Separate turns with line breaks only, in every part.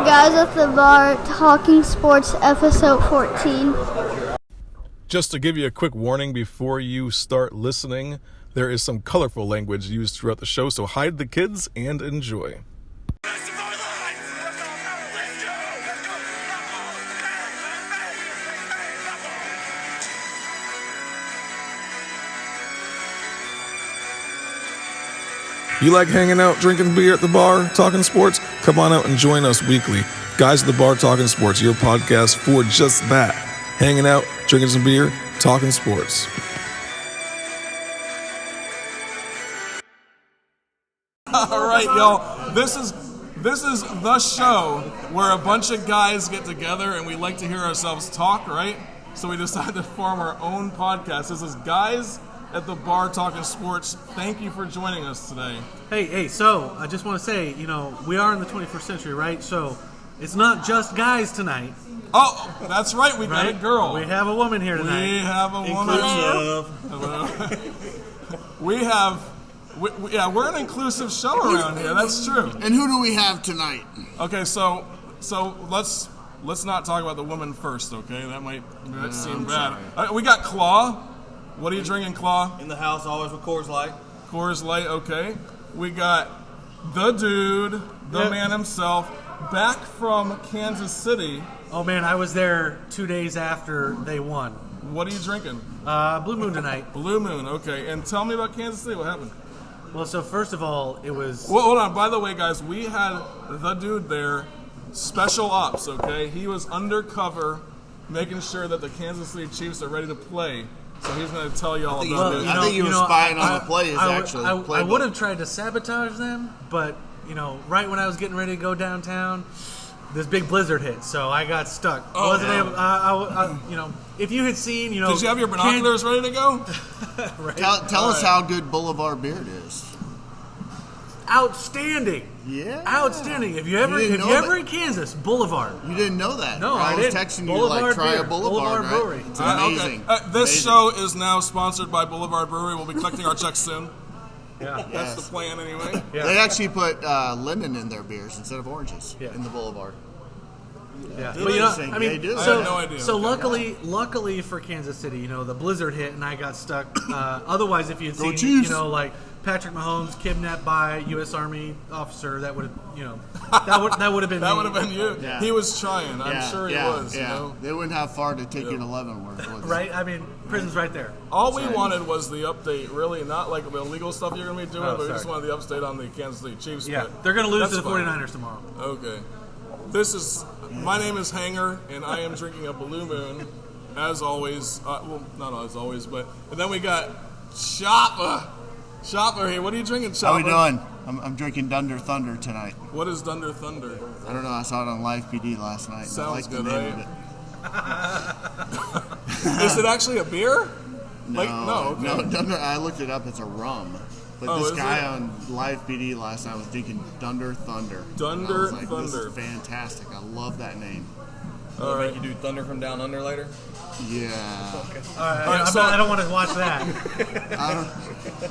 Guys at the Bar, Talking Sports, episode 14.
Just to give you a quick warning before you start listening, there is some colorful language used throughout the show, so hide the kids and enjoy. You like hanging out, drinking beer at the bar, talking sports? Come on out and join us weekly. Guys at the Bar, Talking Sports, your podcast for just that. Hanging out, drinking some beer, talking sports. All right, y'all. This is the show where a bunch of guys get together and we like to hear ourselves talk, right? So we decided to form our own podcast. This is Guys at the Bar Talking Sports. Thank you for joining us today.
Hey, so I just want to say, we are in the 21st century, right? So it's not just guys tonight.
Oh, that's right. We got a girl.
We have a woman here tonight.
We have a woman. Hello. We're an inclusive show around here. That's true.
And who do we have tonight?
Okay, so let's not talk about the woman first, okay? That might seem bad. We got Claw. What are you drinking, Claw?
In the house, always with Coors Light.
Coors Light, okay. We got the dude, the man himself, back from Kansas City.
Oh, man, I was there 2 days after they won.
What are you drinking?
Blue Moon tonight.
Blue Moon, okay. And tell me about Kansas City. What happened?
Well, so first of all, it was...
Well, hold on. By the way, guys, we had the dude there, special ops, okay? He was undercover, making sure that the Kansas City Chiefs are ready to play. So he's going to tell you all about it.
I think he was spying on the plays, actually.
I would have tried to sabotage them, but, right when I was getting ready to go downtown, this big blizzard hit, so I got stuck. If you had seen,
Did you have your binoculars ready to go?
Right. Tell us how good Boulevard Beard is.
Outstanding.
Yeah.
Outstanding. If you ever in Kansas, Boulevard.
You didn't know that.
No, I didn't.
was texting
Boulevard
you, try
beer.
a Boulevard right?
Brewery.
It's amazing.
Okay. This show is now sponsored by Boulevard Brewery. We'll be collecting our checks soon.
Yeah.
That's the plan anyway.
Yeah.
They actually put lemon in their beers instead of oranges in the Boulevard.
Yeah,
But
they
do.
I had no idea.
So
Okay.
luckily for Kansas City, the blizzard hit and I got stuck. Otherwise, if you'd seen,
Chiefs.
like Patrick Mahomes kidnapped by U.S. Army officer, that would have, that would have been
That
me.
would have been you.
Yeah.
He was trying. I'm sure he was.
Yeah. They wouldn't have far to take you to Leavenworth. would they?
Right? I mean, prison's right there.
All we wanted was the update, really, not like the illegal stuff you're going to be doing, but we just
sorry.
wanted the update on the Kansas City Chiefs.
Yeah,
but
they're going to lose to the
that's fine.
49ers tomorrow.
Okay. My name is Hanger, and I am drinking a Blue Moon, as always. Not as always, but... And then we got Chopper. Chopper here. What are you drinking,
How
Chopper?
we doing? I'm drinking Dunder Thunder tonight.
What is Dunder Thunder?
I don't know. I saw it on Live PD last night.
Sounds
I like
good,
the name
right?
of it.
Is it actually a beer?
No,
okay.
no, Dunder. I looked it up. It's a rum. But
Oh,
this
is
guy
it?
on Live PD last night was drinking Dunder Thunder.
Dunder
And I was like,
Thunder.
This is fantastic. I love that name.
All right.
Make you do Thunder from Down Under later?
Yeah.
All right,
so-
I don't want to watch that.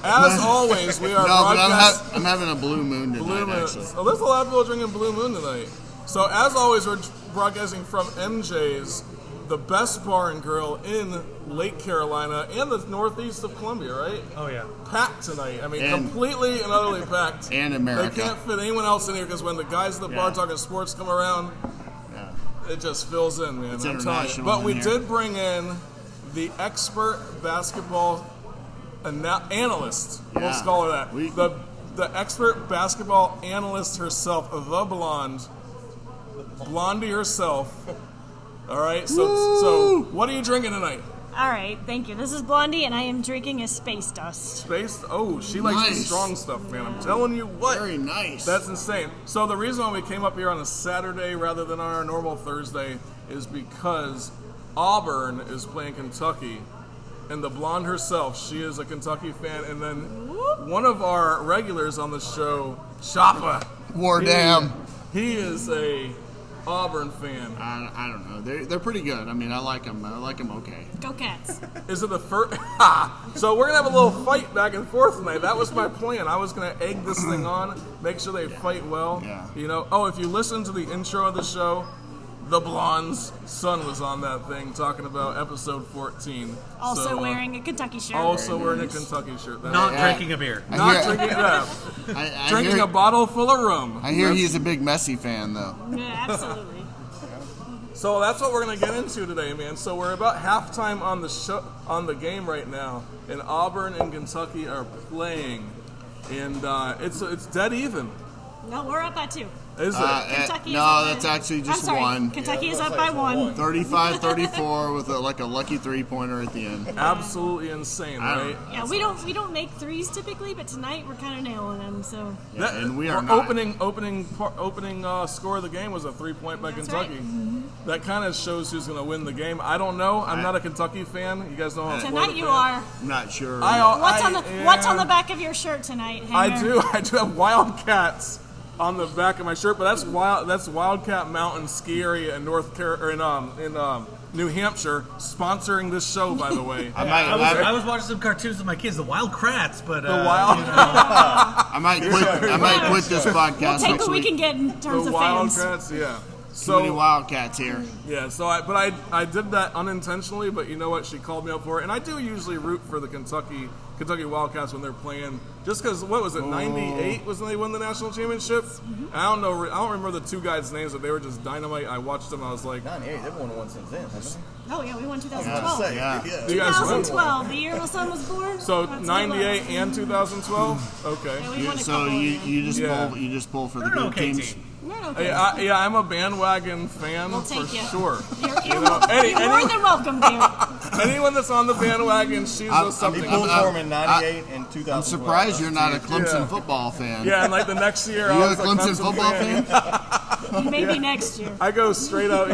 As always, we are
No, but
broadcasting...
I'm having a Blue Moon tonight,
Blue Moon.
actually.
Oh, there's a lot of people drinking Blue Moon tonight. So, as always, we're broadcasting from MJ's, the best bar and grill in Lake Carolina and the northeast of Columbia, right?
Oh, yeah.
Packed tonight. I mean,
And-
completely and utterly packed.
And America.
They can't fit anyone else in here because when the guys at the bar talking sports come around, it just fills in, man.
It's
I'm telling you.
international
But
in
we
here.
did bring in the expert basketball analyst. We'll
Yeah.
call her that.
We-
The expert basketball analyst herself, the Blondie herself. All right. So what are you drinking tonight?
All right, thank you. This is Blondie, and I am drinking a Space Dust.
Space? Oh, she likes the
Nice.
strong stuff, man. I'm telling you what.
Very nice.
That's insane. So the reason why we came up here on a Saturday rather than on our normal Thursday is because Auburn is playing Kentucky, and the blonde herself, she is a Kentucky fan, and then one of our regulars on the show, Choppa.
Wardam.
He is a Auburn fan.
I don't know. They're pretty good. I mean, I like them. I like them okay.
Go Cats.
Is it the first? So we're gonna have a little fight back and forth tonight. That was my plan. I was gonna egg this thing on, make sure they fight well.
Yeah.
You know. Oh, if you listen to the intro of the show, the Blonde's son was on that thing talking about episode 14.
Also
So,
wearing a Kentucky shirt.
Also wearing a Kentucky shirt.
Not drinking a beer.
Not drinking that. Drinking a bottle full of rum.
I hear he's a big Messi fan, though.
Yeah, absolutely.
So that's what we're gonna get into today, man. So we're about halftime on the show, on the game right now, and Auburn and Kentucky are playing, and it's dead even.
No, we're up by 2.
Is it?
Kentucky is
no,
up by-
that's actually just
I'm sorry,
one.
Kentucky is up by 1.
35-34 with a lucky three-pointer at the end.
Absolutely insane, right?
Yeah, we don't make threes typically, but tonight we're kind of nailing them. So
That,
and we are
our
not.
opening score of the game was a 3-point by
That's
Kentucky.
right.
That kind of shows who's going to win the game. I don't know. I'm not a Kentucky fan. You guys know I'm a Florida
tonight you
fan.
are.
I'm not sure.
What's on the back of your shirt tonight?
I
Hanger?
do have Wildcats on the back of my shirt, but that's Wildcat Mountain Ski Area in New Hampshire, sponsoring this show, by the way.
I was watching some cartoons with my kids, the Wild Krats, but
The Wild
I might quit this podcast
We'll take
next
what we
week.
can get in terms
the
of fans.
Wildcats, yeah.
Too many Wildcats here.
Yeah, so I did that unintentionally, but you know what? She called me up for it, and I do usually root for the Kentucky Wildcats when they're playing. Just because, what was it, 98 was when they won the national championship? I don't know. I don't remember the two guys' names, but they were just dynamite. I watched them. I was like,
98, they've won one since then, haven't they?
Oh yeah, we won 2012.
Yeah.
you guys won?
2012, the year my son was born.
So
That's a good
98
one.
and 2012. Okay.
Yeah, we won a
So
couple.
you just pull for the
They're an
good
okay
teams.
team.
We're okay.
Yeah, I'm a bandwagon fan
We'll
for
take you.
sure.
You're more than welcome, dear.
Anyone that's on the bandwagon, she's
I'm-
a something.
He pulled for him in 98 and 2012.
I'm surprised you're not a Clemson
Yeah.
football fan.
Yeah, and like the next year, I
You're a
was
Clemson football fan?
Maybe next year.
I go straight out,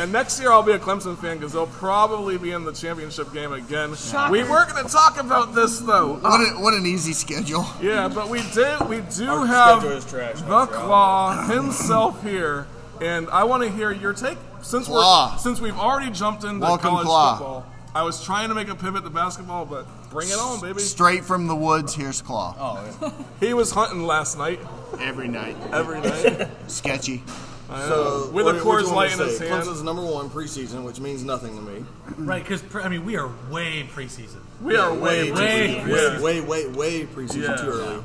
next year I'll be a Clemson fan because they'll probably be in the championship game again.
Shocker.
We were going to talk about this though.
What an easy schedule.
Yeah, but we do
Our
have
schedule is trash,
the
man.
Claw himself here, and I want to hear your take since
Claw.
we've already jumped into
Welcome,
college
Claw.
football. I was trying to make a pivot to basketball, but bring it on, baby.
Straight from the woods, here's Claw.
Oh, yeah.
He was hunting last night,
Every night.
every night.
Sketchy.
With a Coors Light in his hand.
Clemson's number 1 preseason, which means nothing to me.
Right, because, we are way preseason.
We are way
Preseason,
Yeah.
too early.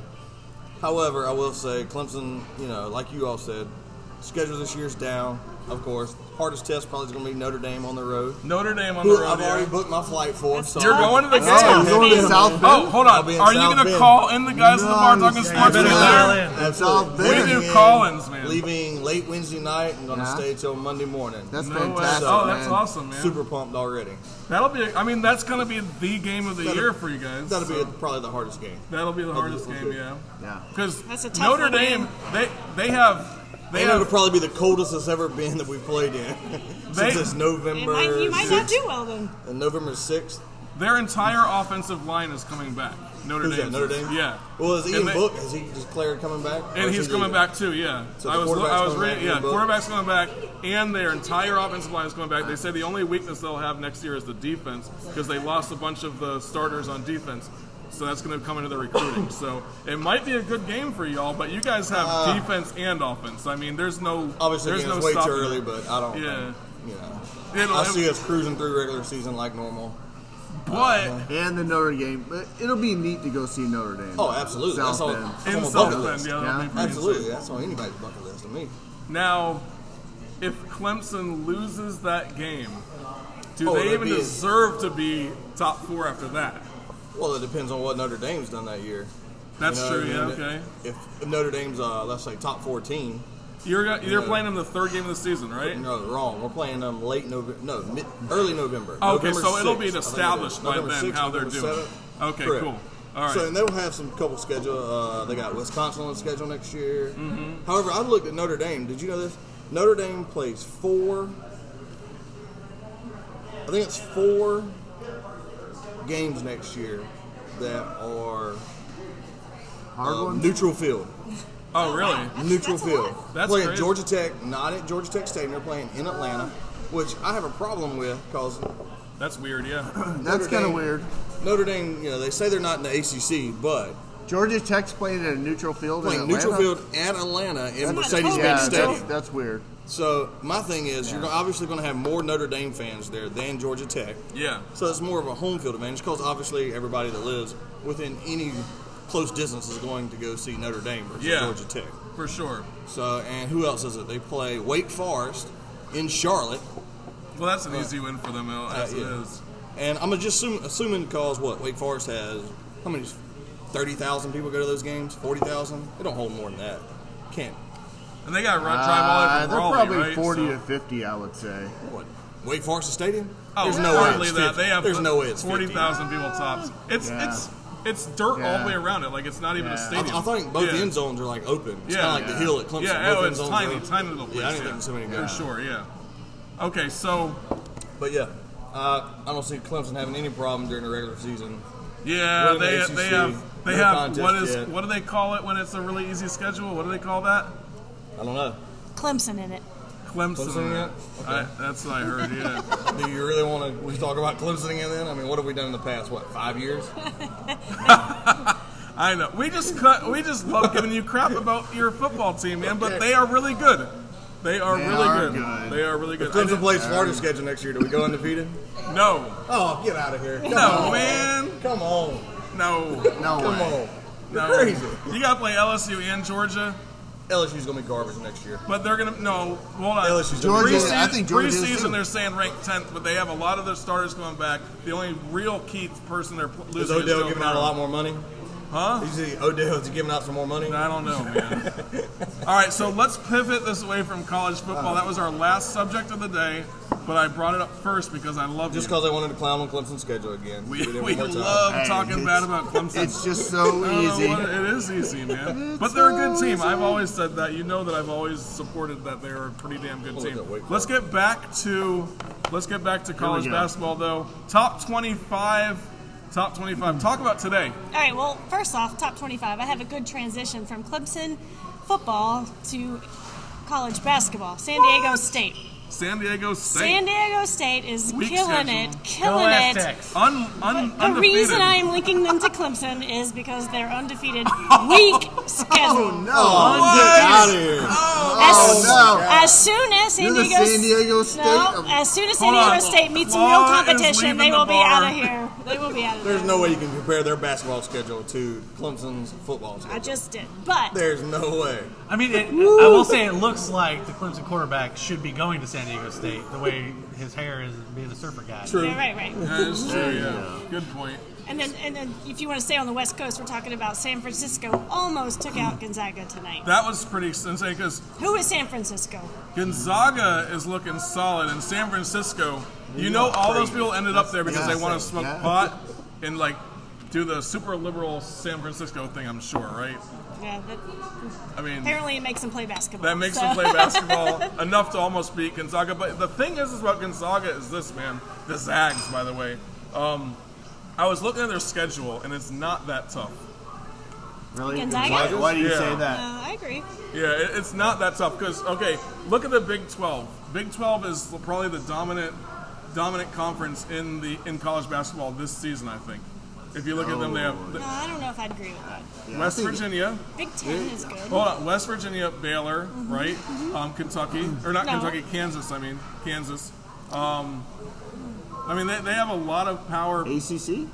However, I will say Clemson, like you all said, schedule this year's down. Of course, hardest test probably is going to be Notre Dame on the road.
Notre Dame on the
Who
road.
I've
yeah.
already booked my flight for. So
You're going to the game.
Oh, you're going to South Bend?
Oh, hold
I'll
on.
be in
Are you
South
going to
Bend.
call in the guys at the bar talking
Nice.
sports?
better
Are you
dial
there?
in.
That's South
We
Bend.
do call-ins, man.
Leaving late Wednesday night and going to
Yeah.
stay till Monday morning.
That's
No way.
fantastic,
Oh, that's
man.
awesome, man.
Super pumped already.
That'll be. That's going to be the game of the year for you guys.
That'll be
so
probably the hardest game.
that'll be the hardest
Okay.
game, yeah.
Yeah.
Because
That's a tough
Notre
one,
Dame,
man.
they have. They
And it'll
have.
probably be the coldest it's ever been that we've played in. Since it's November
You might not
6th.
do well then.
November 6th.
Their entire offensive line is coming back. Notre
Who's
Dame.
that, Notre Dame?
Yeah.
Well, is Ian
And they-
Book, has he declared coming back? Or
And
is
he's
he
coming
leaving?
back too, yeah.
So
I
the
was
quarterback's coming
reading,
back,
yeah.
Ian Book?
Quarterback's coming back, and their entire offensive line is coming back. They say the only weakness they'll have next year is the defense because they lost a bunch of the starters on defense. So that's going to come into the recruiting. So it might be a good game for y'all, but you guys have defense and offense. I mean, there's no
Obviously,
there's
again,
no
it's way too
stopping
early,
it.
but I don't.
Yeah.
I see us cruising through regular season like normal.
But
And the Notre Dame. But it'll be neat to go see Notre Dame.
Oh, absolutely.
South
That's all.
Bend.
That's
in
on my
South
bucket
Bend,
list.
yeah, that'll
Yeah.
be pretty
Absolutely,
insane.
that's on anybody's bucket list to me.
Now, if Clemson loses that game, do
Oh,
they
that'd
even
be a-
deserve to be top 4 after that?
Well, it depends on what Notre Dame's done that year.
That's
You know
true,
what I
yeah,
mean?
okay.
If Notre Dame's, let's say, top 14,
You're playing them the third game of the season, right?
no, wrong. We're playing them late November, early November.
Oh, okay,
November
so it'll be
6th, I think it
established
is.
by
November
then
6th,
how they're
November
doing.
7th.
Okay,
Correct.
cool. All right.
So, and they'll have some couple schedule. They got Wisconsin on the schedule next year. Mm-hmm. However, I looked at Notre Dame. Did you know this? Notre Dame plays 4 games next year that are
Hard ones?
neutral field.
Oh, really?
Neutral field.
That's
playing
crazy.
Georgia Tech, not at Georgia Tech Stadium. They're playing in Atlanta, which I have a problem with because
That's weird, yeah.
That's kind of weird.
Notre Dame, they say they're not in the ACC, but
Georgia Tech's playing at a neutral field in
playing
Atlanta?
neutral field at Atlanta in Mercedes-Benz
Yeah,
Stadium.
that's weird.
So my thing is, you're obviously going to have more Notre Dame fans there than Georgia Tech.
Yeah.
So it's more of a home field advantage because obviously everybody that lives within any close distance is going to go see Notre Dame versus Georgia Tech.
For sure.
So, and who else is it? They play Wake Forest in Charlotte.
Well, that's an easy win for them, as it is.
And I'm just assuming because Wake Forest has, how many, 30,000 people go to those games? 40,000? They don't hold more than that. Can't.
And they got to drive all the way from
They're
Raleigh,
probably
right?
40 to 50, I would say.
What? Wake Forest Stadium?
Oh,
There's no way
hardly
it's
that.
50.
They have
There's no way it's 50.
40,000 people tops. It's dirt all the way around it. Like, it's not even a stadium.
I think both end zones are like open. It's kind of like the hill at Clemson.
Yeah,
both end
it's
zones
tiny,
are open.
tiny little place.
Yeah, I didn't think so many
For
guys.
sure, yeah. Okay, so.
But yeah, I don't see Clemson having any problem during the regular season.
Yeah,
Winning the ACC,
they have
no contest
what do they call it when it's a really easy schedule? What do they call that?
I don't know.
Clemson in it.
Clemson.
Yeah? Okay.
That's what I heard. Yeah.
Do you really want to talk about Clemson again then? I mean, what have we done in the past, 5 years?
I know. We just love giving you crap about your football team, man. But they are really good. They are really good. They are really good.
If Clemson plays Florida's schedule next year, do we go undefeated?
No.
Oh, get out of here.
No, man.
Come on.
No.
No
Come
way.
on.
No.
You're crazy.
You got to play LSU and Georgia.
LSU's going to be garbage next year.
But they're gonna hold on.
LSU's
Georgia,
Preseason,
I think Georgia is
preseason
too.
they're saying ranked 10th, but they have a lot of their starters coming back. The only real key person they're
Is
losing
Odell
is
giving out a lot more money?
Huh?
Is Odell giving out some more money?
I don't know, man. All right, so let's pivot this away from college football. That was our last subject of the day, but I brought it up first because I love
Just
you.
because I wanted to clown on Clemson's schedule again.
We
did it one more time.
love
Hey,
talking bad about Clemson.
It's just so
I don't know
easy.
what- it is easy, man. But they're a good team. I've always said that. You know that I've always supported that they're a pretty damn good team. Let's get back to college basketball, though. Top 25. Talk about today.
All right, well, first off, top 25. I have a good transition from Clemson football to college basketball. San Diego State.
San Diego State.
San Diego State is
Weak
killing
schedule.
it, killing
Go
it.
Aztecs.
The
Undefeated.
reason I am linking them to Clemson is because they're undefeated, weak schedule.
No.
Get out of here.
As soon as San
You're the
Diego,
San Diego State of-
as soon as San
Hold on.
Diego State meets some real
Flaw is
competition, they
leaving
will
the
be out
bar.
of here. They will be out of there.
There's no way you can compare their basketball schedule to Clemson's football schedule.
I just did, but
There's no way.
I mean, I will say it looks like the Clemson quarterback should be going to San Diego State the way his hair is being a surfer guy.
True.
yeah, right.
That is true, yeah. Good point.
And then if you want to stay on the West Coast, we're talking about San Francisco almost took out Gonzaga tonight.
That was pretty insane because
Who is San Francisco?
Gonzaga is looking solid, and San Francisco, all those people ended up there because they want to smoke pot and do the super liberal San Francisco thing. I'm sure, right?
Yeah,
I mean,
apparently it makes them play basketball.
that makes them play basketball enough to almost beat Gonzaga. But the thing is about Gonzaga is this, man. The Zags, by the way. I was looking at their schedule, and it's not that tough.
Really?
Gonzaga?
Why do you
Yeah.
say that?
I agree.
Yeah, it's not that tough because, look at the Big 12. Big 12 is probably the dominant conference in college basketball this season, I think. If you look at them, they have
No, I don't know if I'd agree with that.
West Virginia.
Big Ten is good.
Hold on, West Virginia, Baylor, right? Kentucky, or not
No.
Kentucky, Kansas. Kansas. They have a lot of power.
ACC?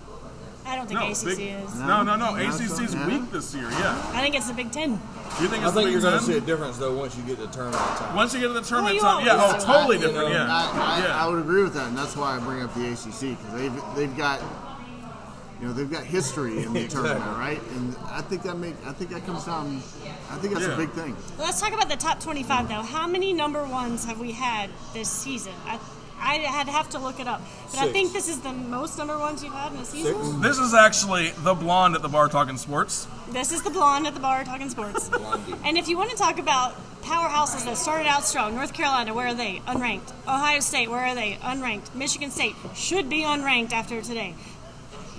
I don't think ACC is.
No.
No,
ACC's
no.
weak this year. Yeah.
I think it's the Big Ten.
You think
I
it's
think
the
you're
Big
going to
Ten?
see a difference, though, once you get to tournament time.
Once you get to the tournament
you
time, yeah,
always do.
totally
You
different.
know,
Yeah.
I would agree with that, and that's why I bring up the ACC because they've got history in the tournament, right? And I think that comes down. I think that's a big thing.
Let's talk about the top 25, though. How many number ones have we had this season? I'd have to look it up. But I
6.
think this is the most number ones you've had in a season.
This is actually the blonde at the bar talking sports.
This is the blonde at the bar talking sports. And if you want to talk about powerhouses that started out strong, North Carolina, where are they? Unranked. Ohio State, where are they? Unranked. Michigan State should be unranked after today.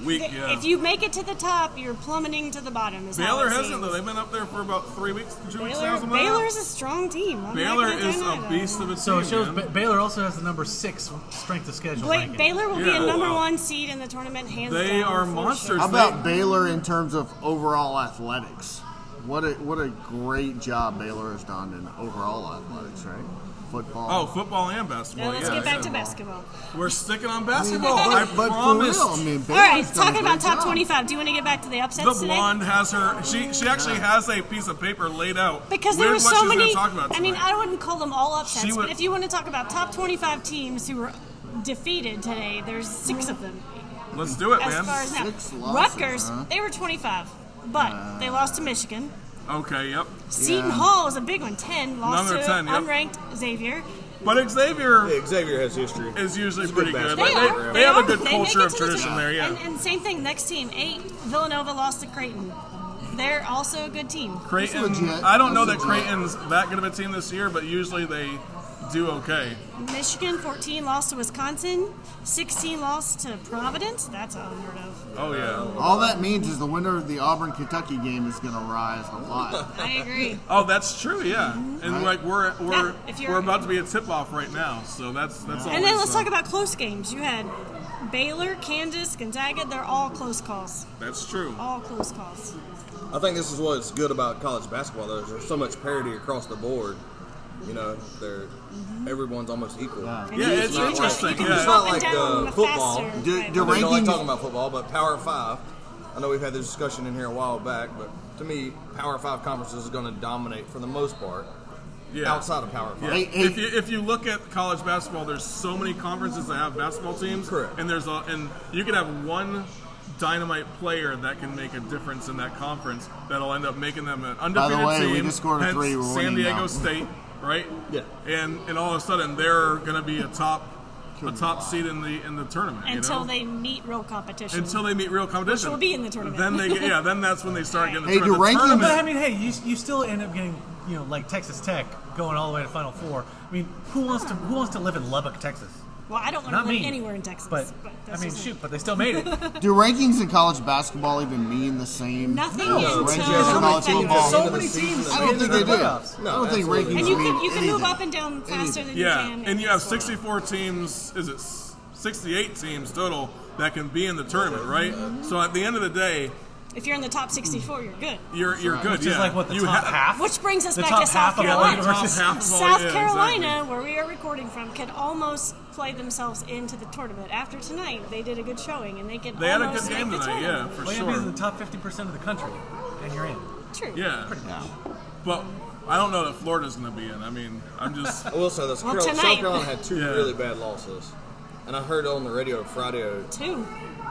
week. Yeah.
If you make it to the top, you're plummeting to the bottom. Is how
Baylor
it
hasn't
seems.
though. They've been up there for about 3 weeks, 2 weeks now. Something like that.
Baylor's a strong team. I'm
Baylor
not gonna
is
deny
a
that.
beast of a team.
So it shows
man.
Baylor also has the number 6 strength of schedule ranking.
Baylor will be
Yeah.
a number
Wow.
1 seed in the tournament, hands down.
They are
for
monsters.
sure.
How about Baylor in terms of overall athletics? What a great job Baylor has done in overall athletics, right? Football.
Oh, football and
Now
basketball.
let's
yeah,
get back
yeah.
to basketball.
We're sticking on basketball. I
but
promise.
for real, I mean,
All right,
Baylor's done
talking
a
about
great
top
job.
25. Do you want to get back to the upsets
The
today?
blonde has her. She actually has a piece of paper laid out.
Because
with
there were
what
so
she's gonna
many.
talk about
I mean,
tonight.
I wouldn't call them all upsets,
She would-
but if you want to talk about top 25 teams who were defeated today, there's 6 of them.
Let's do it,
As
man.
far as now,
6 losses,
Rutgers,
huh?
they were 25, but they lost to Michigan.
Okay, yep.
Seton Hall is a big one, 10, lost
Number
to
10, yep.
unranked Xavier.
But Xavier
Yeah, Xavier has history.
is usually
good
pretty good.
basketball
Like,
player.
they have a
are.
good
They
culture
make it
of
to the
tradition there, yeah.
And same thing, next team, 8, Villanova lost to Creighton. They're also a good team.
Creighton,
That's legit.
I don't know that
That's legit.
Creighton's that good of a team this year, but usually they do okay.
Michigan, 14, lost to Wisconsin. 16 lost to Providence. That's unheard of.
Oh, yeah.
All that means is the winner of the Auburn-Kentucky game is going to rise a lot.
I agree.
Oh, that's true, yeah. And like we're
Yeah, if you're-
we're about to be a tip-off right now, so that's always.
And then let's talk about close games. You had Baylor, Kansas, Gonzaga. They're all close calls.
That's true.
All close calls.
I think this is what's good about college basketball, though. Is there's so much parity across the board. You know, everyone's almost equal.
Yeah,
And
it's
you can
interesting.
Go, you can
Yeah.
go
It's
not
up and
like
down
the football.
faster.
Do-
Right.
do
We don't like
rankings-
talking about football, but Power 5. I know we've had this discussion in here a while back, but to me, Power 5 conferences is going to dominate for the most part.
Yeah.
Outside of Power 5.
Yeah.
Hey,
If you look at college basketball, there's so many conferences that have basketball teams.
Correct.
And and you could have one dynamite player that can make a difference in that conference that'll end up making them an undefeated
way, we
team.
just scored a
hence
3, we're
San
winning
Diego
now.
State, right?
Yeah.
And all of a sudden they're going to be a top seed in the tournament.
Until
you know?
they meet real competition.
Until they meet real competition.
Which will be in the tournament.
Then then that's when they start getting the
Hey, do
tournament.
rankings-
But I mean, hey, you still end up getting, like Texas Tech going all the way to Final Four. I mean, who wants to live in Lubbock, Texas?
Well, I don't want
Not
to live
me.
anywhere in Texas.
But I
that's
mean,
just
shoot, but they still made it.
Do rankings in college basketball even mean the same?
nothing
No.
until
Rankings in college
February.
football.
So
End of
many
the season
teams.
is
I don't
get
think
into
they
the
do.
playoffs.
I don't think
absolutely.
rankings
And you
mean
can move
anything.
up and down faster than you
Yeah,
can.
and you have
sport.
64 teams. Is it 68 teams total that can be in the tournament, right? So at the end of the day,
If you're in the top 64, you're good.
you're good.
Which
yeah.
is like what the
You
top
ha-
half.
Which brings us
The
back
top
to South
half of all
Carolina.
universities.
Top half of all-
South
yeah,
Carolina,
exactly.
where we are recording from, could almost play themselves into the tournament. After tonight, they did a good showing, and they could
They had a
almost
good game
make the
tonight, yeah,
tournament.
for
Well, you'll be in
sure.
the top 50% of the country, and you're in.
True.
Yeah, but I don't know that Florida's going to be in. I mean, I'm just.
I will say this.
Well,
South
tonight-
Carolina had 2
Yeah.
really bad losses. And I heard on the radio Friday,
2.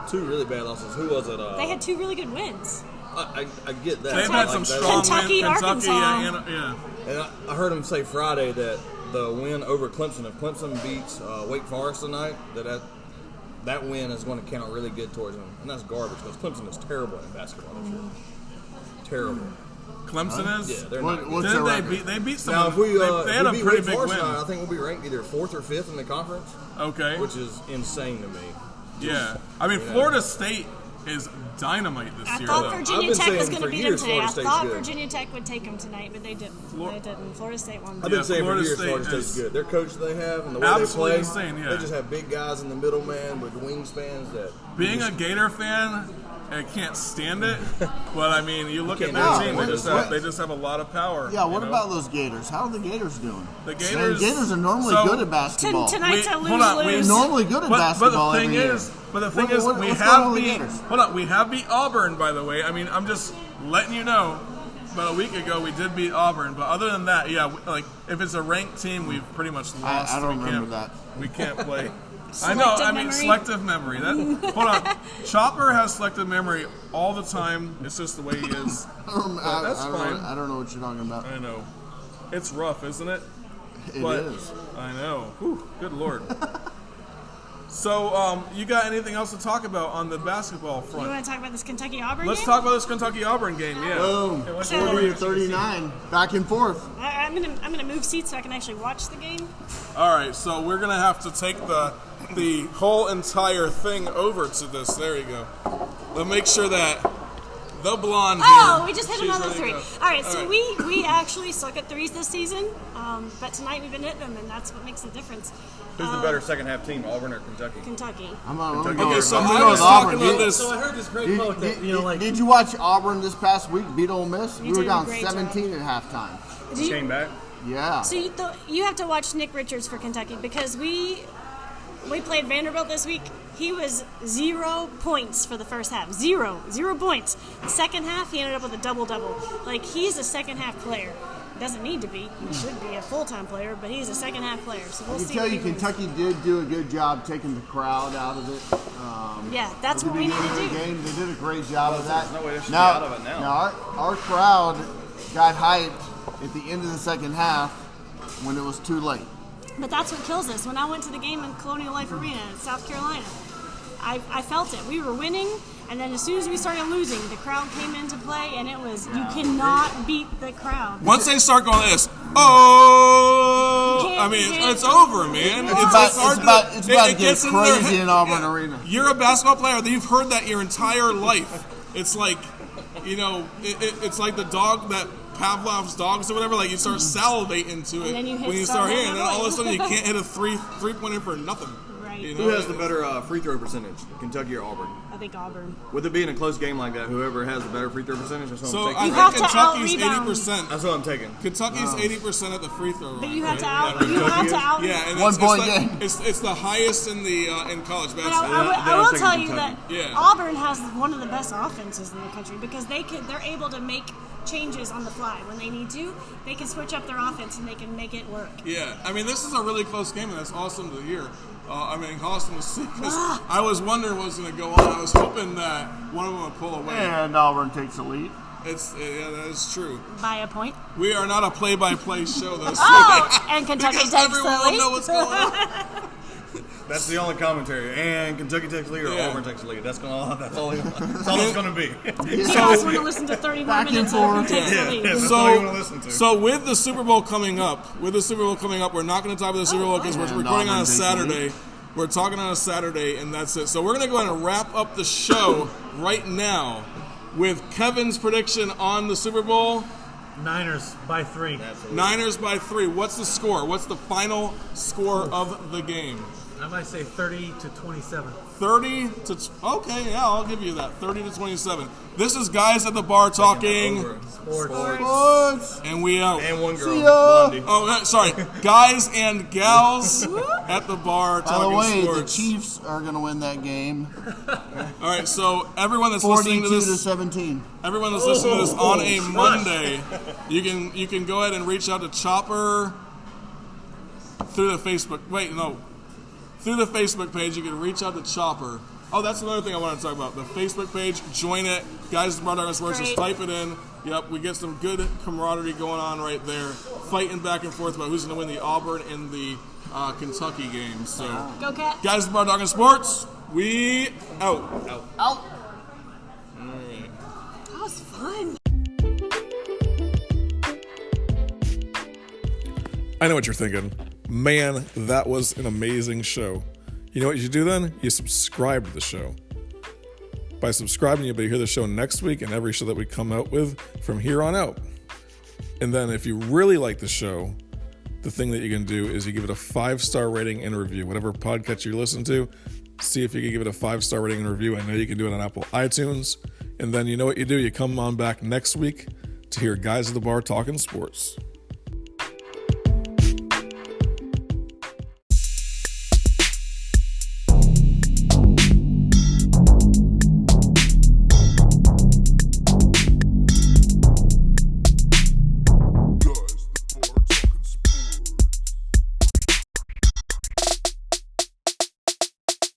2 really bad losses. Who was it?
They had 2 really good wins.
I get that.
They've
but
had
like
some
that-
strong
Kentucky,
wins.
Arkansas.
Yeah.
And I heard him say Friday that the win over Clemson, if Clemson beats Wake Forest tonight, that win is going to count really good towards them. And that's garbage because Clemson is terrible in basketball this year. Terrible.
Clemson is.
Yeah, they're
What-
not
what's
good.
Didn't
their
they
record?
beat? They beat some.
Now, if we,
they had
if
a
we
pretty
beat
big
Forest
win.
tonight, I think we'll be ranked either 4th or 5th in the conference,
Okay.
which is insane to me.
Yeah. I mean, Florida State is dynamite this
I
year.
thought
though.
I've
Virginia
been
Tech was
saying
going
for
to beat them
years
today. I
Florida State's
thought
good.
Virginia Tech would take them tonight, but they didn't. They didn't. Florida State won.
I've been saying
Florida
for years
State
Florida State's
is
good. Their coach they have and the way
absolutely
they
insane,
play,
yeah.
they just have big guys in the middle, man, with wingspans that.
Being a Gator fan, I can't stand it. But I mean, you look at
can't
their
know.
team;
What-
they just have a lot of power.
Yeah, what
you know?
about those Gators? How are the Gators doing?
The Gators-
Gators are normally
so-
good at basketball.
Tonight's a
hold on,
lose-lose.
They're normally good at basketball
But the thing
every year.
is, we
what's
have
going on with the
beat.
Gators?
Hold on, we have beat Auburn, by the way. I mean, I'm just letting you know. About a week ago, we did beat Auburn, but other than that, yeah, like if it's a ranked team, we've pretty much lost.
I don't
We
remember
can't-
that.
We can't play. I know. I mean,
memory.
selective memory. Hold on. Chopper has selective memory all the time. It's just the way he is. That's fine.
I don't know what you're talking about.
I know. It's rough, isn't it?
It
But-
is.
I know. Whew, good lord. So, you got anything else to talk about on the basketball
You
front?
want to talk about this Kentucky Auburn
Let's
game?
talk about this Kentucky Auburn game. Yeah.
Boom.
what's
40 to 39. Back and forth.
I'm gonna move seats so I can actually watch the game.
All right. So we're gonna have to take the whole entire thing over to this. There you go. We'll make sure that the blonde.
Oh,
here,
we just hit
she's
another
ready to
three.
go.
All right, so
All
we actually suck at threes this season, but tonight we've been hitting them, and that's what makes the difference.
Who's the better second half team, Auburn or Kentucky?
Kentucky.
I'm gonna
Okay,
go,
so
I'm gonna
I
go
was
with
talking
Auburn.
about this.
So I heard this great quote that, like...
Did you watch Auburn this past week beat Ole Miss?
You
We were
did a
down
great
17 at halftime.
Do you-
Came back.
Yeah.
So you have to watch Nick Richards for Kentucky because we played Vanderbilt this week. He was 0 points for the first half. Zero points. The second half, he ended up with a double-double. Like, he's a second-half player. Doesn't need to be. He should be a full-time player, but he's a second-half player. So we'll
I can
see.
tell
what
you
he brings.
Kentucky did do a good job taking the crowd out of it.
Yeah, that's
At
what
the
we need
beginning
to
of the
do.
game, they did a great job of that.
There's no way they should be out of it now.
Our crowd got hyped at the end of the second half when it was too late.
But that's what kills us. When I went to the game in Colonial Life Arena in South Carolina, I felt it. We were winning, and then as soon as we started losing, the crowd came into play, and it was, you cannot beat the crowd.
Once they start going this, oh,
You
I
can't-
mean,
you can't-
it's over, man.
It's
It's
about-
hard
It's
to-
about
it
to get
gets in their
crazy
head.
in Auburn Arena.
You're a basketball player. You've heard that your entire life. It's like, it's like the dog that Pavlov's dogs or whatever. Like you start salivating to it
then you hit
when you start
something
here, and then all of a
annoying.
sudden you can't hit a three-pointer for nothing.
Right.
You know?
Who has the better free throw percentage, Kentucky or Auburn?
I think Auburn.
With it being a close game like that, whoever has the better free throw percentage, that's what
So
I'm
I
taking.
have
think
to
Kentucky's
out-rebound.
80%.
That's what I'm taking.
Kentucky's 80% at the free throw line.
But you have to
right?
out. You have to out.
Yeah, and
1 point
it's
game.
like, it's the highest in the in college
But
basketball.
I will
taking
tell you that
Kentucky.
Yeah.
Auburn has one of the best offenses in the country because they're able to make changes on the fly when they need to. They can switch up their offense and they can make it work.
Yeah, I mean, this is a really close game, and that's awesome to hear. Awesome to see, because
Ah.
I was wondering what was going to go on. I was hoping that one of them would pull away.
And Auburn takes the lead.
Yeah, that is true.
By a point.
We are not a play-by-play show, though. So
Oh, and Kentucky
because
takes
everyone
the
will
lead.
know what's going on.
That's the only commentary. And Kentucky takes the lead or
Yeah.
Auburn takes the lead. That's all it's going to be.
You guys want to listen to 30 more
Back and
minutes of who
forth.
takes the
Yeah.
lead.
That's all you want to listen to.
So with the Super Bowl coming up, we're not going to talk about the Super Bowl because we're
And
recording on
Auburn
a
takes the lead.
Saturday. We're talking on a Saturday, and that's it. So we're going to go ahead and wrap up the show right now with Kevin's prediction on the Super Bowl.
Niners by 3.
Niners by 3. What's the score? What's the final score of the game?
I might say 30-27.
30 to... Okay, yeah, I'll give you that. 30 to 27. This is Guys at the Bar talking,
Sports.
Sports.
and we out.
And one girl,
See ya.
Blondie.
Oh, sorry. Guys and gals at the bar
By the
talking
way,
sports.
the Chiefs are going to win that game.
All right, so everyone that's listening
42
to
to
this,
17.
everyone that's listening to this on a Monday, you can go ahead and reach out to Chopper through the Facebook. Through the Facebook page, you can reach out to Chopper. Oh, that's another thing I want to talk about. The Facebook page, join it. Guys, Blond Joins Sports, just type it in. Yep, we get some good camaraderie going on right there. Fighting back and forth about who's going to win the Auburn and the Kentucky game. So,
Go Cats.
guys, Blond Joins Sports, we out.
Out.
That was fun.
I know what you're thinking. Man, that was an amazing show. You know what you do then? You subscribe to the show. By subscribing, you'll be able to hear the show next week and every show that we come out with from here on out. And then if you really like the show, the thing that you can do is you give it a 5-star rating and review. Whatever podcast you listen to, see if you can give it a 5-star rating and review. I know you can do it on Apple iTunes. And then you know what you do? You come on back next week to hear Guys at the Bar talking sports.